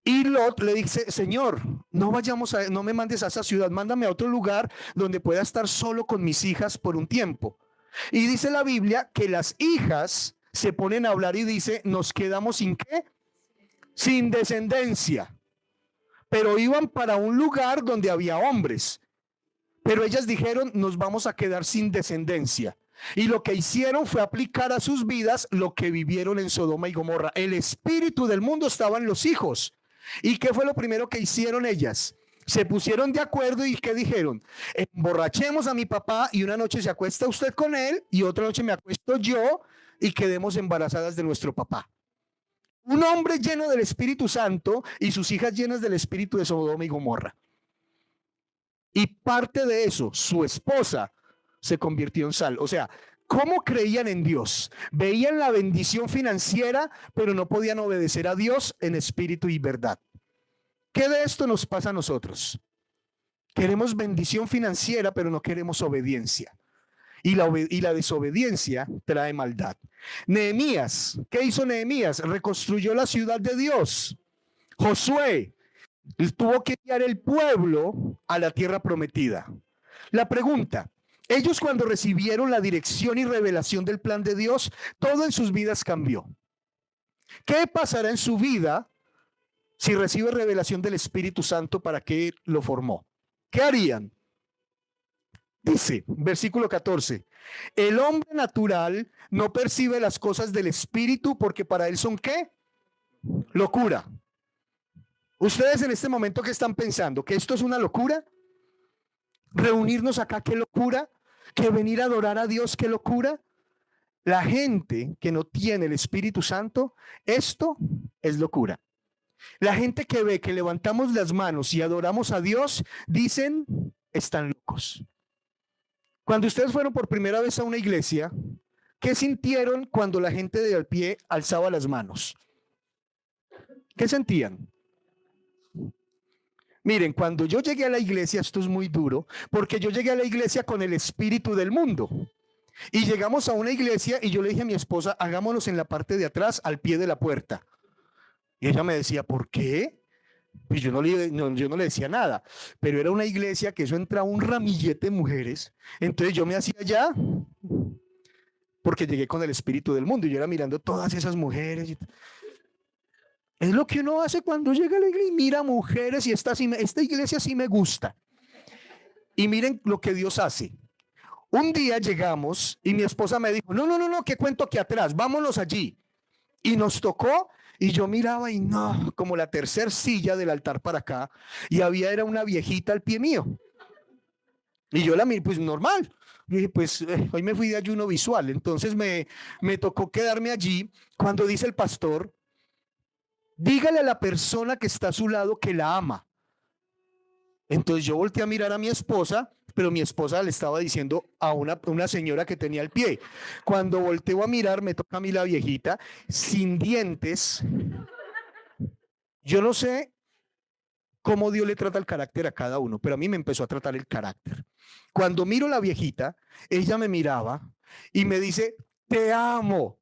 Y Lot le dice, Señor, no me mandes a esa ciudad, mándame a otro lugar donde pueda estar solo con mis hijas por un tiempo. Y dice la Biblia que las hijas se ponen a hablar y dice, nos quedamos sin ¿qué? Sin descendencia. Pero iban para un lugar donde había hombres. Pero ellas dijeron, nos vamos a quedar sin descendencia. Y lo que hicieron fue aplicar a sus vidas lo que vivieron en Sodoma y Gomorra. El espíritu del mundo estaba en los hijos. ¿Y qué fue lo primero que hicieron ellas? Se pusieron de acuerdo y ¿qué dijeron? Emborrachemos a mi papá y una noche se acuesta usted con él y otra noche me acuesto yo y quedemos embarazadas de nuestro papá. Un hombre lleno del Espíritu Santo y sus hijas llenas del espíritu de Sodoma y Gomorra. Y parte de eso, su esposa se convirtió en sal. O sea, ¿cómo creían en Dios? Veían la bendición financiera, pero no podían obedecer a Dios en espíritu y verdad. ¿Qué de esto nos pasa a nosotros? Queremos bendición financiera, pero no queremos obediencia. Y la desobediencia trae maldad. Nehemías, ¿qué hizo Nehemías? Reconstruyó la ciudad de Dios. Josué tuvo que guiar el pueblo a la tierra prometida. La pregunta, ellos cuando recibieron la dirección y revelación del plan de Dios, todo en sus vidas cambió. ¿Qué pasará en su vida si recibe revelación del Espíritu Santo para que lo formó? ¿Qué harían? Dice, versículo 14, el hombre natural no percibe las cosas del Espíritu porque para él son ¿qué? Locura. Ustedes en este momento, ¿qué están pensando? ¿Que esto es una locura? ¿Reunirnos acá, qué locura? ¿Que venir a adorar a Dios, qué locura? La gente que no tiene el Espíritu Santo, esto es locura. La gente que ve que levantamos las manos y adoramos a Dios, dicen, están locos. Cuando ustedes fueron por primera vez a una iglesia, ¿qué sintieron cuando la gente de al pie alzaba las manos? ¿Qué sentían? Miren, cuando yo llegué a la iglesia, esto es muy duro, porque yo llegué a la iglesia con el espíritu del mundo. Y llegamos a una iglesia y yo le dije a mi esposa, hagámonos en la parte de atrás, al pie de la puerta. Y ella me decía, ¿por qué? Pues yo no le decía nada, pero era una iglesia que eso entraba un ramillete de mujeres. Entonces yo me hacía allá, porque llegué con el espíritu del mundo y yo era mirando todas esas mujeres. Es lo que uno hace cuando llega a la iglesia y mira mujeres y esta iglesia sí me gusta. Y miren lo que Dios hace. Un día llegamos y mi esposa me dijo, no, ¿qué cuento aquí atrás? Vámonos allí. Y nos tocó y yo miraba y no, como la tercera silla del altar para acá y era una viejita al pie mío. Y yo la miré, pues normal. Y dije, pues hoy me fui de ayuno visual, entonces me tocó quedarme allí. Cuando dice el pastor, dígale a la persona que está a su lado que la ama. Entonces yo volteé a mirar a mi esposa, pero mi esposa le estaba diciendo a una señora que tenía el pie. Cuando volteo a mirar, me toca a mí la viejita, sin dientes. Yo no sé cómo Dios le trata el carácter a cada uno, pero a mí me empezó a tratar el carácter. Cuando miro a la viejita, ella me miraba y me dice, te amo.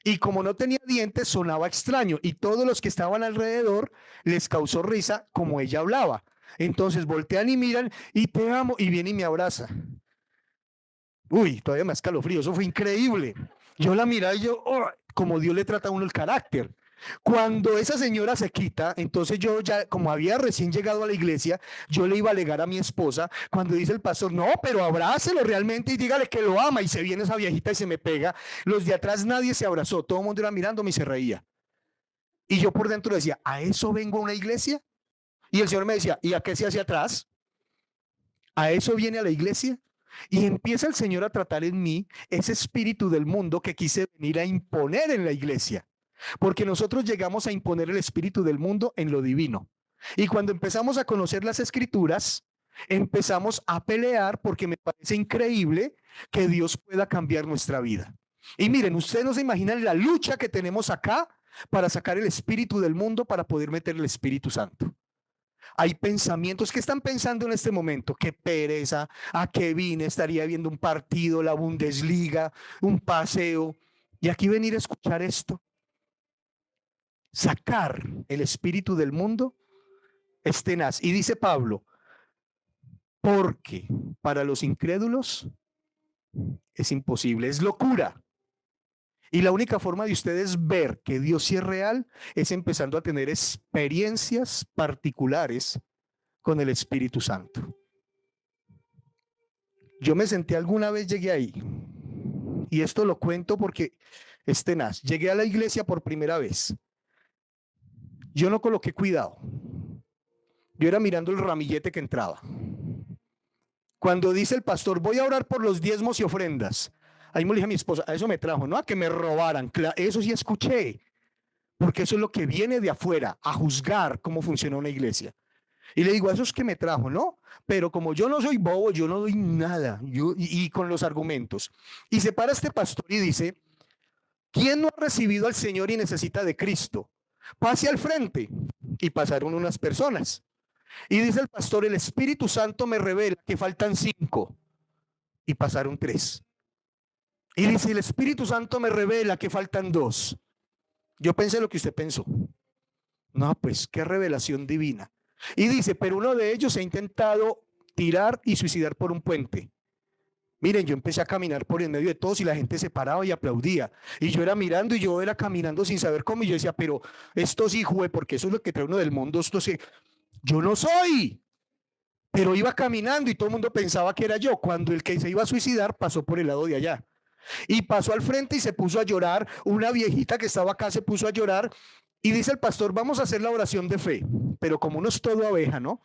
Y como no tenía dientes, sonaba extraño. Y todos los que estaban alrededor les causó risa como ella hablaba. Entonces voltean y miran y te amo y viene y me abraza. Uy, todavía me da escalofrío, eso fue increíble. Yo la miraba y yo, oh, como Dios le trata a uno el carácter. Cuando esa señora se quita, entonces yo ya, como había recién llegado a la iglesia, yo le iba a alegar a mi esposa, cuando dice el pastor, no, pero abrácelo realmente y dígale que lo ama, y se viene esa viejita y se me pega. Los de atrás nadie se abrazó, todo el mundo era mirándome y se reía. Y yo por dentro decía, ¿a eso vengo a una iglesia? Y el Señor me decía, ¿y a qué se hace atrás? ¿A eso viene a la iglesia? Y empieza el Señor a tratar en mí ese espíritu del mundo que quise venir a imponer en la iglesia. Porque nosotros llegamos a imponer el espíritu del mundo en lo divino. Y cuando empezamos a conocer las escrituras, empezamos a pelear porque me parece increíble que Dios pueda cambiar nuestra vida. Y miren, ustedes no se imaginan la lucha que tenemos acá para sacar el espíritu del mundo para poder meter el Espíritu Santo. Hay pensamientos que están pensando en este momento, qué pereza, a qué vine, estaría viendo un partido, la Bundesliga, un paseo, y aquí venir a escuchar esto. Sacar el espíritu del mundo es tenaz. Y dice Pablo, porque para los incrédulos es imposible, es locura. Y la única forma de ustedes ver que Dios sí es real es empezando a tener experiencias particulares con el Espíritu Santo. Yo me senté alguna vez, llegué ahí, y esto lo cuento porque es tenaz. Llegué a la iglesia por primera vez. Yo no coloqué cuidado. Yo era mirando el ramillete que entraba. Cuando dice el pastor, voy a orar por los diezmos y ofrendas, ahí me dije a mi esposa, a eso me trajo, no a que me robaran. Eso sí escuché, porque eso es lo que viene de afuera, a juzgar cómo funciona una iglesia. Y le digo, a eso es que me trajo, ¿no? Pero como yo no soy bobo, yo no doy nada, y con los argumentos. Y se para este pastor y dice, ¿quién no ha recibido al Señor y necesita de Cristo? Pase al frente. Y pasaron unas personas. Y dice el pastor, el Espíritu Santo me revela que faltan 5. Y pasaron 3. Y dice, el Espíritu Santo me revela que faltan 2. Yo pensé lo que usted pensó. No, pues qué revelación divina. Y dice, pero uno de ellos se ha intentado tirar y suicidar por un puente. Miren, yo empecé a caminar por en medio de todos y la gente se paraba y aplaudía. Y yo era mirando y yo era caminando sin saber cómo. Y yo decía, pero esto sí, jue, porque eso es lo que trae uno del mundo. Esto sí, yo no soy. Pero iba caminando y todo el mundo pensaba que era yo. Cuando el que se iba a suicidar pasó por el lado de allá. Y pasó al frente y se puso a llorar. Una viejita que estaba acá se puso a llorar. Y dice el pastor, vamos a hacer la oración de fe. Pero como uno es todo abeja, ¿no?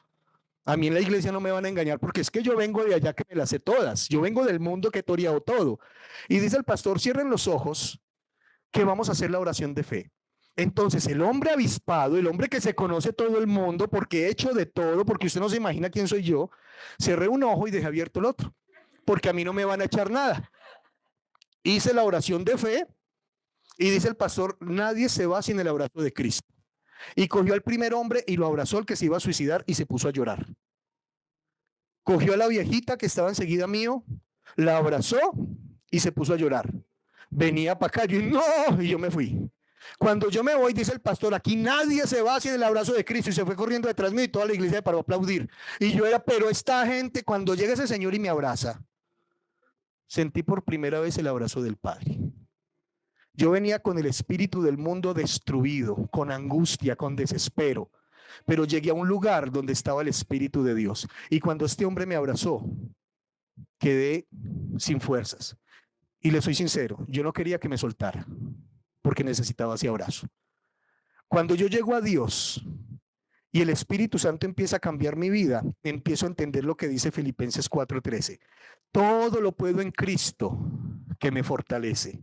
A mí en la iglesia no me van a engañar porque es que yo vengo de allá que me las sé todas. Yo vengo del mundo que he toreado todo. Y dice el pastor, cierren los ojos que vamos a hacer la oración de fe. Entonces el hombre avispado, el hombre que se conoce todo el mundo porque he hecho de todo, porque usted no se imagina quién soy yo, cerré un ojo y dejé abierto el otro, porque a mí no me van a echar nada. Hice la oración de fe y dice el pastor, nadie se va sin el abrazo de Cristo. Y cogió al primer hombre y lo abrazó, el que se iba a suicidar, y se puso a llorar. Cogió a la viejita que estaba enseguida mío, la abrazó y se puso a llorar. Venía para acá, yo no, y yo me fui. Cuando yo me voy, dice el pastor, aquí nadie se va sin el abrazo de Cristo, y se fue corriendo detrás mío y toda la iglesia paró a aplaudir. Y yo era, pero esta gente, cuando llega ese señor y me abraza, sentí por primera vez el abrazo del Padre. Yo venía con el espíritu del mundo destruido, con angustia, con desespero, pero llegué a un lugar donde estaba el Espíritu de Dios. Y cuando este hombre me abrazó, quedé sin fuerzas. Y le soy sincero, yo no quería que me soltara, porque necesitaba ese abrazo. Cuando yo llego a Dios y el Espíritu Santo empieza a cambiar mi vida, empiezo a entender lo que dice Filipenses 4:13. Todo lo puedo en Cristo que me fortalece.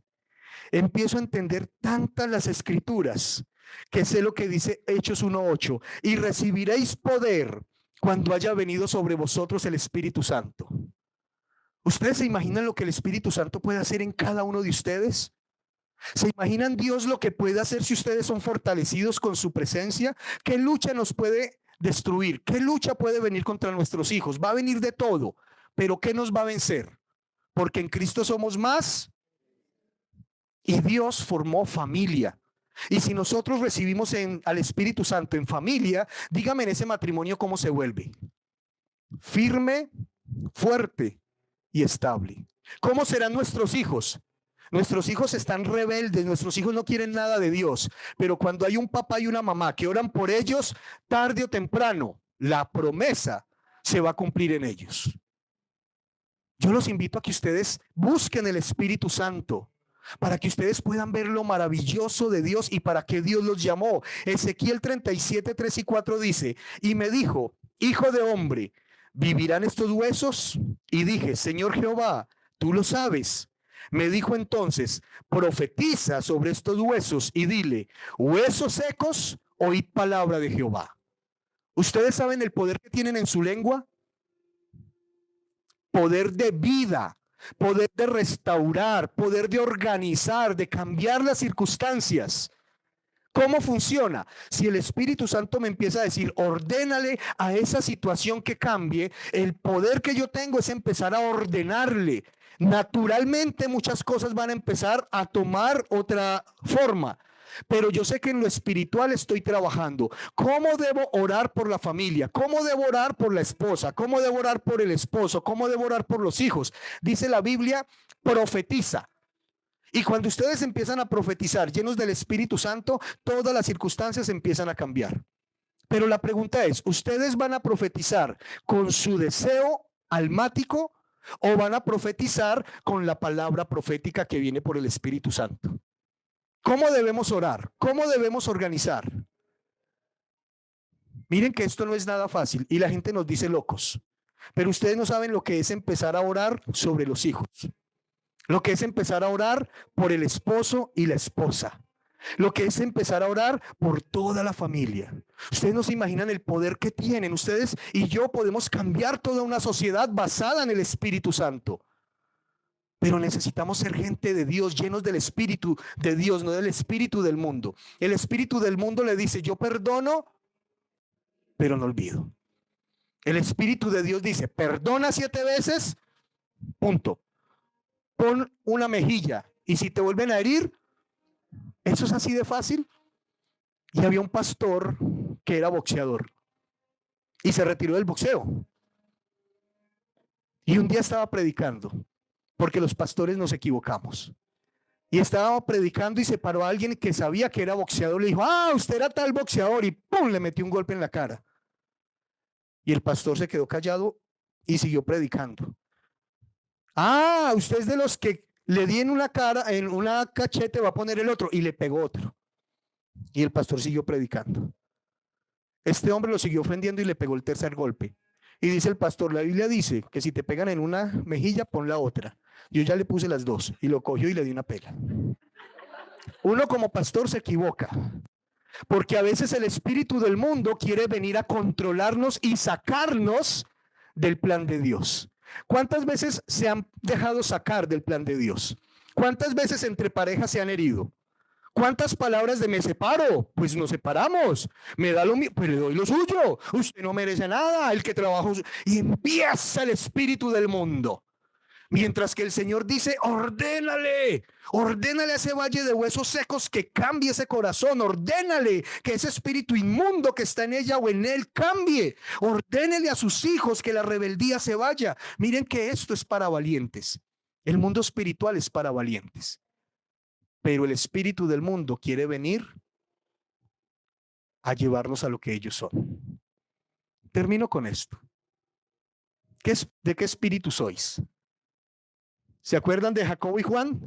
Empiezo a entender tantas las escrituras que sé lo que dice Hechos 1:8, y recibiréis poder cuando haya venido sobre vosotros el Espíritu Santo. ¿Ustedes se imaginan lo que el Espíritu Santo puede hacer en cada uno de ustedes? ¿Se imaginan Dios lo que puede hacer si ustedes son fortalecidos con su presencia? ¿Qué lucha nos puede destruir? ¿Qué lucha puede venir contra nuestros hijos? Va a venir de todo, pero ¿qué nos va a vencer? Porque en Cristo somos más. Y Dios formó familia. Y si nosotros recibimos al Espíritu Santo en familia, dígame en ese matrimonio cómo se vuelve. Firme, fuerte y estable. ¿Cómo serán nuestros hijos? Nuestros hijos están rebeldes, nuestros hijos no quieren nada de Dios, pero cuando hay un papá y una mamá que oran por ellos, tarde o temprano, la promesa se va a cumplir en ellos. Yo los invito a que ustedes busquen el Espíritu Santo para que ustedes puedan ver lo maravilloso de Dios y para que Dios los llamó. Ezequiel 37, 3 y 4 dice, y me dijo, hijo de hombre, ¿vivirán estos huesos? Y dije, Señor Jehová, tú lo sabes. Me dijo entonces, profetiza sobre estos huesos y dile, huesos secos, oíd palabra de Jehová. ¿Ustedes saben el poder que tienen en su lengua? Poder de vida, poder de restaurar, poder de organizar, de cambiar las circunstancias. ¿Cómo funciona? Si el Espíritu Santo me empieza a decir, ordénale a esa situación que cambie, el poder que yo tengo es empezar a ordenarle. Naturalmente muchas cosas van a empezar a tomar otra forma. Pero yo sé que en lo espiritual estoy trabajando. ¿Cómo debo orar por la familia? ¿Cómo debo orar por la esposa? ¿Cómo debo orar por el esposo? ¿Cómo debo orar por los hijos? Dice la Biblia, profetiza. Y cuando ustedes empiezan a profetizar llenos del Espíritu Santo, todas las circunstancias empiezan a cambiar. Pero la pregunta es, ¿ustedes van a profetizar con su deseo almático o van a profetizar con la palabra profética que viene por el Espíritu Santo? ¿Cómo debemos orar? ¿Cómo debemos organizar? Miren que esto no es nada fácil y la gente nos dice locos, pero ustedes no saben lo que es empezar a orar sobre los hijos, lo que es empezar a orar por el esposo y la esposa, lo que es empezar a orar por toda la familia. Ustedes no se imaginan el poder que tienen. Ustedes y yo podemos cambiar toda una sociedad basada en el Espíritu Santo. Pero necesitamos ser gente de Dios, llenos del Espíritu de Dios, no del espíritu del mundo. El espíritu del mundo le dice, yo perdono, pero no olvido. El Espíritu de Dios dice, perdona 7 veces, punto. Pon una mejilla y si te vuelven a herir, eso es así de fácil. Y había un pastor que era boxeador y se retiró del boxeo. Y un día estaba predicando, porque los pastores nos equivocamos. Y estaba predicando y se paró a alguien que sabía que era boxeador. Le dijo, usted era tal boxeador, y ¡pum! Le metió un golpe en la cara. Y el pastor se quedó callado y siguió predicando. Usted es de los que le di en una cara, en una cachete, va a poner el otro, y le pegó otro. Y el pastor siguió predicando. Este hombre lo siguió ofendiendo y le pegó el tercer golpe. Y dice el pastor, la Biblia dice que si te pegan en una mejilla, pon la otra. Yo ya le puse las dos y lo cogió y le di una pela. Uno como pastor se equivoca, porque a veces el espíritu del mundo quiere venir a controlarnos y sacarnos del plan de Dios. ¿Cuántas veces se han dejado sacar del plan de Dios? ¿Cuántas veces entre parejas se han herido? ¿Cuántas palabras de me separo? Pues nos separamos. Me da lo mío, pero le doy lo suyo. Usted no merece nada, el que trabaja. Y empieza el espíritu del mundo. Mientras que el Señor dice, ordénale a ese valle de huesos secos que cambie ese corazón, ordénale que ese espíritu inmundo que está en ella o en él cambie, ordénele a sus hijos que la rebeldía se vaya. Miren que esto es para valientes, el mundo espiritual es para valientes, pero el espíritu del mundo quiere venir a llevarnos a lo que ellos son. Termino con esto. ¿De qué espíritu sois? ¿Se acuerdan de Jacobo y Juan?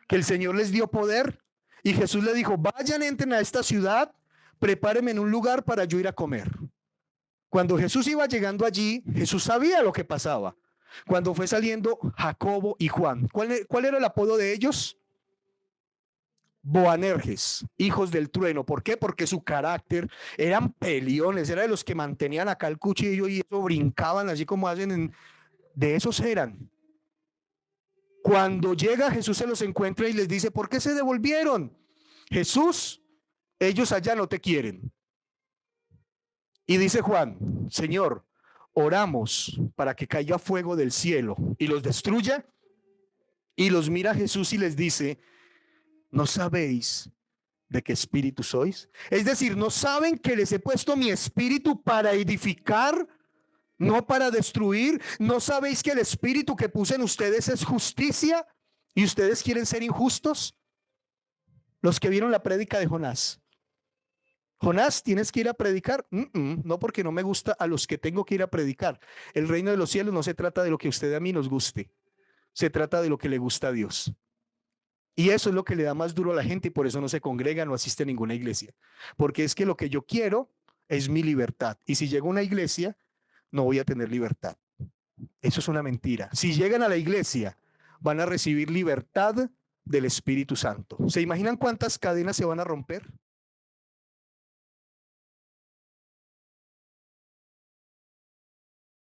Que el Señor les dio poder y Jesús le dijo, vayan, entren a esta ciudad, prepárenme en un lugar para yo ir a comer. Cuando Jesús iba llegando allí, Jesús sabía lo que pasaba. Cuando fue saliendo Jacobo y Juan, ¿cuál era el apodo de ellos? Boanerges, hijos del trueno. ¿Por qué? Porque su carácter eran peleones, era de los que mantenían acá el cuchillo y eso brincaban así como hacen de esos eran. Cuando llega Jesús se los encuentra y les dice, ¿por qué se devolvieron? Jesús, ellos allá no te quieren. Y dice Juan, Señor, oramos para que caiga fuego del cielo y los destruya. Y los mira Jesús y les dice, ¿no sabéis de qué espíritu sois? Es decir, ¿no saben que les he puesto mi espíritu para edificar no para destruir. ¿No sabéis que el espíritu que puse en ustedes es justicia y ustedes quieren ser injustos? Los que vieron la prédica de Jonás. Jonás, ¿tienes que ir a predicar? No, porque no me gusta a los que tengo que ir a predicar. El reino de los cielos no se trata de lo que a usted a mí nos guste. Se trata de lo que le gusta a Dios. Y eso es lo que le da más duro a la gente y por eso no se congrega, no asiste a ninguna iglesia. Porque es que lo que yo quiero es mi libertad. Y si llego a una iglesia, no voy a tener libertad. Eso es una mentira. Si llegan a la iglesia, van a recibir libertad del Espíritu Santo. ¿Se imaginan cuántas cadenas se van a romper?